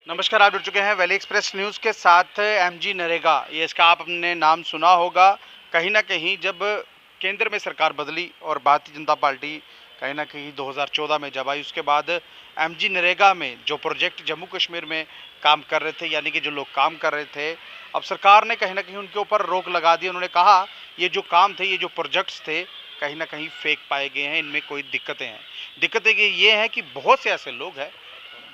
नमस्कार, आप जुड़ चुके हैं वैली एक्सप्रेस न्यूज़ के साथ। एमजी नरेगा, ये इसका आपने नाम सुना होगा। कहीं न कहीं जब केंद्र में सरकार बदली और भारतीय जनता पार्टी कहीं न कहीं 2014 में जब आई, उसके बाद एमजी नरेगा में जो प्रोजेक्ट जम्मू कश्मीर में काम कर रहे थे, यानी कि जो लोग काम कर रहे थे, अब सरकार ने कहीं न कहीं उनके ऊपर रोक लगा दी। उन्होंने कहा, ये जो काम थे, ये जो प्रोजेक्ट्स थे, कहीं न कहीं फेक पाए गए हैं, इनमें कोई दिक्कतें हैं। दिक्कतें ये हैं कि बहुत से ऐसे लोग हैं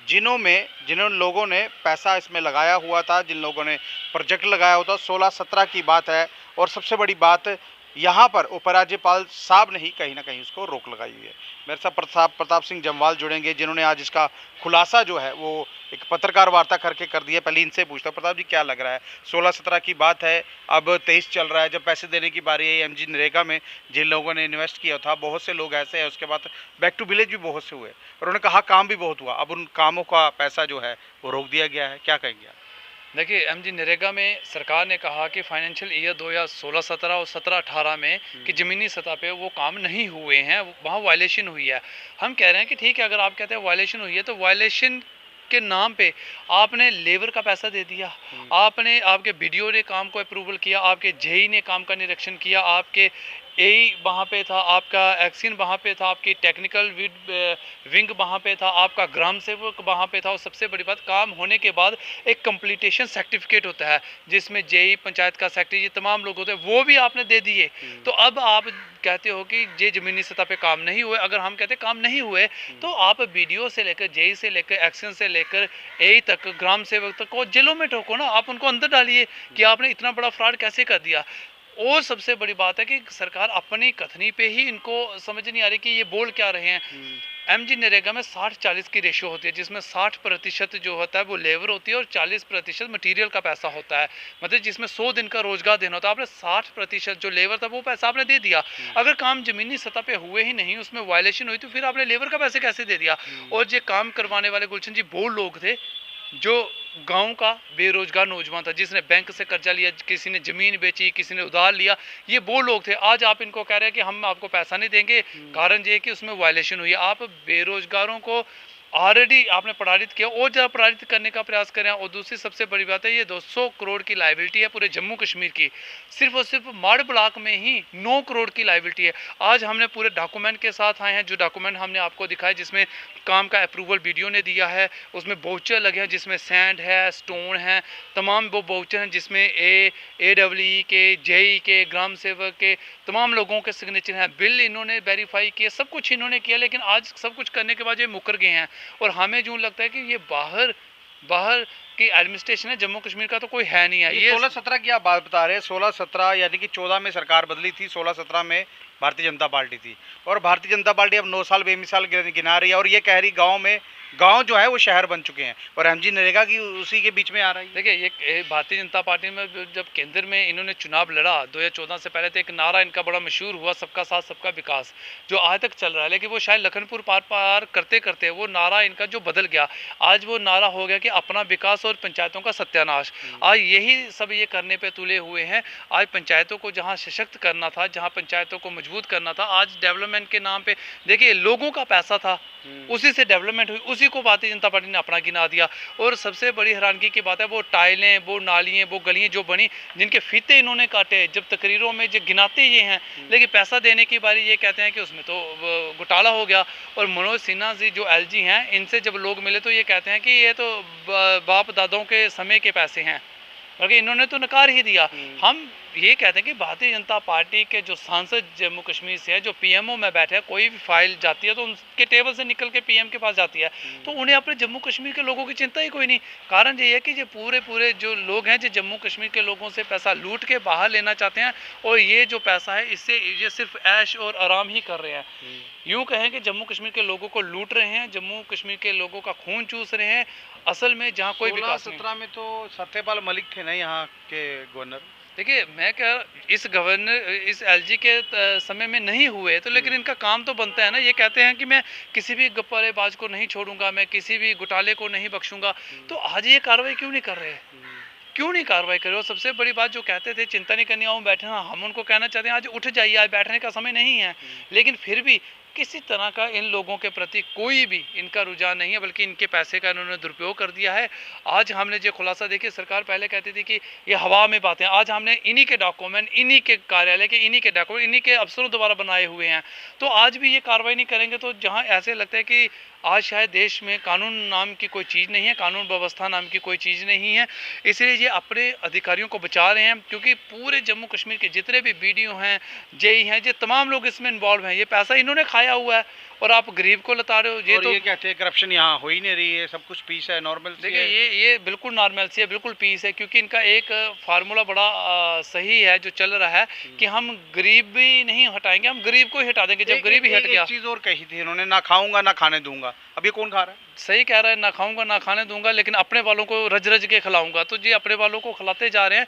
जिन लोगों ने पैसा इसमें लगाया हुआ था, जिन लोगों ने प्रोजेक्ट लगाया हुआ था, 16-17 की बात है। और सबसे बड़ी बात, यहाँ पर उपराज्यपाल साहब ने ही कहीं न कहीं उसको रोक लगाई हुई है। मेरे साथ प्रताप सिंह जम्वाल जुड़ेंगे, जिन्होंने आज इसका खुलासा जो है वो एक पत्रकार वार्ता करके कर दिया। पहले इनसे पूछता हूँ, प्रताप जी क्या लग रहा है? 16-17 की बात है, अब 23 चल रहा है, जब पैसे देने की बारी है एमजी नरेगा में जिन लोगों ने इन्वेस्ट किया था, बहुत से लोग ऐसे हैं, उसके बाद बैक टू विलेज भी बहुत से हुए और उन्होंने कहा काम भी बहुत हुआ। अब उन कामों का पैसा जो है वो रोक दिया गया है, क्या कहेंगे आप? देखिए, एमजी नरेगा में सरकार ने कहा कि फाइनेंशियल ईयर 2016-17 और 17-18 में कि ज़मीनी सतह पे वो काम नहीं हुए हैं, वहाँ वायलेशन हुई है। हम कह रहे हैं कि ठीक है, अगर आप कहते हैं वायलेशन हुई है तो वायलेशन के नाम पे आपने लेबर का पैसा दे दिया, आपके बीडीओ ने काम को अप्रूवल किया, आपके जेई ने काम का निरीक्षण किया, आपके एई वहाँ पे था, आपका एक्सिन वहाँ पे था, आपकी टेक्निकल विंग वहाँ पे था, आपका ग्राम सेवक वहाँ पे था। और सबसे बड़ी बात, काम होने के बाद एक कंप्लीटेशन सर्टिफिकेट होता है जिसमें जेई, पंचायत का सेक्रेटरी, ये तमाम लोग होते हैं, वो भी आपने दे दिए। तो अब आप कहते हो कि ये ज़मीनी सतह पे काम नहीं हुए। अगर हम कहते काम नहीं हुए तो आप बीडीओ से लेकर, जेई से लेकर, एक्शन से लेकर एई तक, ग्राम सेवक तक को जेलों में ठोको ना, आप उनको अंदर डालिए कि आपने इतना बड़ा फ्रॉड कैसे कर दिया। और सबसे बड़ी बात है कि सरकार अपनी कथनी पे ही, इनको समझ नहीं आ रही कि ये बोल क्या रहे हैं। एमजी नरेगा में 60-40 की रेशियो होती है, जिसमें 60% जो होता है वो लेबर होती है और 40% मटेरियल का पैसा होता है। मतलब जिसमें 100 दिन का रोजगार देना होता है, आपने 60% जो लेबर था वो पैसा आपने दे दिया। अगर काम जमीनी सतह पे हुए ही नहीं, उसमें वायलेशन हुई, तो फिर आपने लेबर का पैसे कैसे दे दिया? और ये काम करवाने वाले गुलशन जी वो लोग थे जो गांव का बेरोजगार नौजवान था, जिसने बैंक से कर्जा लिया, किसी ने जमीन बेची, किसी ने उधार लिया। ये वो लोग थे। आज आप इनको कह रहे हैं कि हम आपको पैसा नहीं देंगे, कारण ये है कि उसमें वायलेशन हुई। आप बेरोजगारों को ऑलरेडी आपने प्रताड़ित किया और ज़्यादा प्रताड़ित करने का प्रयास कर रहे हैं। और दूसरी सबसे बड़ी बात है, ये 200 करोड़ की लाइबिलिटी है पूरे जम्मू कश्मीर की। सिर्फ और सिर्फ माड़ ब्लॉक में ही 9 करोड़ की लाइबिलिटी है। आज हमने पूरे डॉक्यूमेंट के साथ आए हैं, जो डॉक्यूमेंट हमने आपको दिखाया, जिसमें काम का अप्रूवल वीडियो ने दिया है, उसमें वाउचर लगे हैं, जिसमें सैंड है, स्टोन है, तमाम वो वाउचर हैं, जिसमें AEE के, जेई के, ग्राम सेवक के, तमाम लोगों के सिग्नेचर हैं। बिल इन्होंने वेरीफाई किए, सब कुछ इन्होंने किया, लेकिन आज सब कुछ करने के बाद ये मुकर गए हैं। और हमें यूँ लगता है कि ये बाहर बाहर की एडमिनिस्ट्रेशन है, जम्मू कश्मीर का तो कोई है नहीं है। ये 16-17 की आप बात बता रहे हैं, 16-17 यानी कि 14 में सरकार बदली थी, 16-17 में भारतीय जनता पार्टी थी और भारतीय जनता पार्टी अब 9 साल बेमिसाल गिना रही है और ये कह रही गांव जो है वो शहर बन चुके हैं और एमजी नरेगा की उसी के बीच में आ रही है। देखिए, ये भारतीय जनता पार्टी में जब केंद्र में इन्होंने चुनाव लड़ा 2014 से पहले, तो एक नारा इनका बड़ा मशहूर हुआ, सबका साथ सबका विकास, जो आज तक चल रहा है। लेकिन वो शायद लखनपुर पार पार करते करते वो नारा इनका जो बदल गया, आज वो नारा हो गया कि अपना विकास और पंचायतों का सत्यानाश। आज यही सब ये करने पे तुले हुए हैं। आज पंचायतों को जहाँ सशक्त करना था, जहाँ पंचायतों को मजबूत करना था, आज डेवलपमेंट के नाम पे, देखिए, लोगों का पैसा था, उसी से डेवलपमेंट हुई, उसी को भारतीय जनता पार्टी ने अपना गिना दिया। और सबसे बड़ी हैरानगी की बात है, वो टाइलें, वो नालियाँ, वो गलियाँ जो बनी, जिनके फीते इन्होंने काटे, जब तकरीरों में जो गिनाते ये हैं, लेकिन पैसा देने की बारी ये कहते हैं कि उसमें तो घोटाला हो गया। और मनोज सिन्हा जी जो LG हैं, इनसे जब लोग मिले तो ये कहते हैं कि ये तो बाप दादाओं के समय के पैसे हैं, बल्कि इन्होंने तो नकार ही दिया। हम ये कहते हैं कि भारतीय जनता पार्टी के जो सांसद जम्मू कश्मीर से है, जो PMO में बैठे हैं, कोई भी फाइल जाती है तो उनके टेबल से निकल के PM के पास जाती है, तो उन्हें अपने जम्मू कश्मीर के लोगों की चिंता ही कोई नहीं। कारण ये है कि ये पूरे जो लोग हैं, जो जम्मू कश्मीर के लोगों से पैसा लूट के बाहर लेना चाहते हैं, और ये जो पैसा है इससे ये सिर्फ ऐश और आराम ही कर रहे हैं। यूँ कहें कि जम्मू कश्मीर के लोगों को लूट रहे हैं, जम्मू कश्मीर के लोगों का खून चूस रहे हैं, असल में जहाँ कोई विकास नहीं। 16-17 में तो सत्यपाल मलिक थे ना यहाँ के गवर्नर। देखिए, मैं क्या, इस LG के समय में नहीं हुए तो, लेकिन इनका काम तो बनता है ना। ये कहते हैं कि मैं किसी भी गप्पेबाज को नहीं छोड़ूंगा, मैं किसी भी घोटाले को नहीं बख्शूंगा। तो आज ये कार्रवाई क्यों नहीं कर रहे? क्यों नहीं कार्रवाई कर रहे हो? सबसे बड़ी बात, जो कहते थे चिंता नहीं करनी, आओ बैठना, हम उनको कहना चाहते हैं आज उठ जाइए, आज बैठने का समय नहीं है। लेकिन फिर भी किसी तरह का इन लोगों के प्रति कोई भी इनका रुझान नहीं है, बल्कि इनके पैसे का इन्होंने दुरुपयोग कर दिया है। आज हमने जो खुलासा देखिए, सरकार पहले कहती थी कि ये हवा में बातें, आज हमने इन्हीं के डॉक्यूमेंट, इन्हीं के कार्यालय के, इन्हीं के डॉक्यूमेंट, इन्हीं के अफसरों द्वारा बनाए हुए हैं। तो आज भी ये कार्रवाई नहीं करेंगे तो जहाँ ऐसे लगता है कि आज शायद देश में कानून नाम की कोई चीज़ नहीं है, कानून व्यवस्था नाम की कोई चीज़ नहीं है। इसलिए ये अपने अधिकारियों को बचा रहे हैं, क्योंकि पूरे जम्मू कश्मीर के जितने भी बीडीओ हैं, जेई हैं, ये तमाम लोग इसमें इन्वॉल्व हैं। ये पैसा इन्होंने खाया हुआ है और आप गरीब को लता रहे हो। ये तो ये कहते हैं करप्शन यहाँ हो ही नहीं रही है, सब कुछ पीस है, नॉर्मल सी देखिए, है। ये बिल्कुल नॉर्मल सी है, बिल्कुल पीस है, क्योंकि इनका एक फार्मूला बड़ा सही है जो चल रहा है कि हम गरीब भी नहीं हटाएंगे, हम गरीब को ही हटा देंगे। जब गरीब ही हट गया, एक चीज और कही थी इन्होंने, ना खाऊंगा ना खाने दूंगा। अब ये कौन खा रहा है? सही कह रहा है, ना खाऊंगा ना खाने दूंगा, लेकिन अपने वालों को रज रज के खिलाऊंगा। तो ये अपने वालों को खिलाते जा रहे हैं।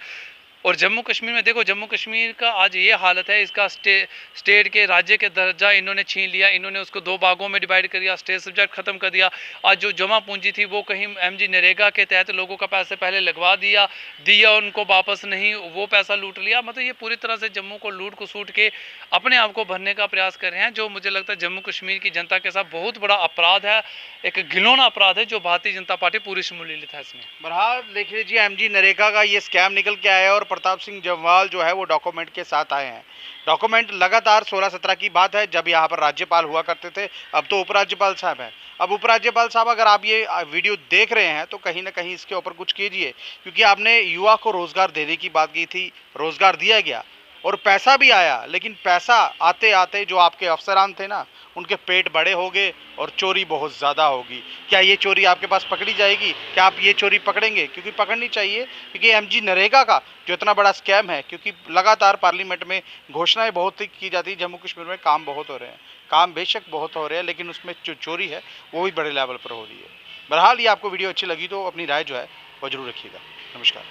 और जम्मू कश्मीर में देखो, जम्मू कश्मीर का आज ये हालत है, इसका स्टेट के, राज्य के दर्जा इन्होंने छीन लिया। इन्होंने उसको 2 भागों में डिवाइड कर दिया, स्टेट सब्जेक्ट खत्म कर दिया। आज जो जमा पूंजी थी वो कहीं एमजी नरेगा के तहत लोगों का पैसे पहले लगवा दिया उनको वापस नहीं, वो पैसा लूट लिया। मतलब ये पूरी तरह से जम्मू को लूट को सूट के अपने आप को भरने का प्रयास कर रहे हैं, जो मुझे लगता है जम्मू कश्मीर की जनता के साथ बहुत बड़ा अपराध है, एक घिनौना अपराध है, जो भारतीय जनता पार्टी पूरी शमूलियत है इसमें। बहरहाल देख लीजिए, एमजी नरेगा का ये स्कैम निकल के आया है और प्रताप सिंह जम्वाल जो है वो डॉक्यूमेंट के साथ आए हैं। डॉक्यूमेंट लगातार 16-17 की बात है जब यहाँ पर राज्यपाल हुआ करते थे, अब तो उपराज्यपाल साहब हैं। अब उपराज्यपाल साहब, अगर आप ये वीडियो देख रहे हैं तो कहीं ना कहीं इसके ऊपर कुछ कीजिए, क्योंकि आपने युवा को रोजगार देने की बात की थी, रोजगार दिया गया और पैसा भी आया, लेकिन पैसा आते आते जो आपके अफसरान थे ना, उनके पेट बड़े हो गए और चोरी बहुत ज़्यादा होगी। क्या ये चोरी आपके पास पकड़ी जाएगी? क्या आप ये चोरी पकड़ेंगे? क्योंकि पकड़नी चाहिए, क्योंकि एमजी नरेगा का जो इतना बड़ा स्कैम है, क्योंकि लगातार पार्लियामेंट में घोषणाएं बहुत ही की जाती है, जम्मू कश्मीर में काम बहुत हो रहे हैं, काम बेशक बहुत हो रहे हैं, लेकिन उसमें जो चोरी है वो भी बड़े लेवल पर हो रही है। बहरहाल ये आपको वीडियो अच्छी लगी तो अपनी राय जो है वो जरूर रखिएगा। नमस्कार।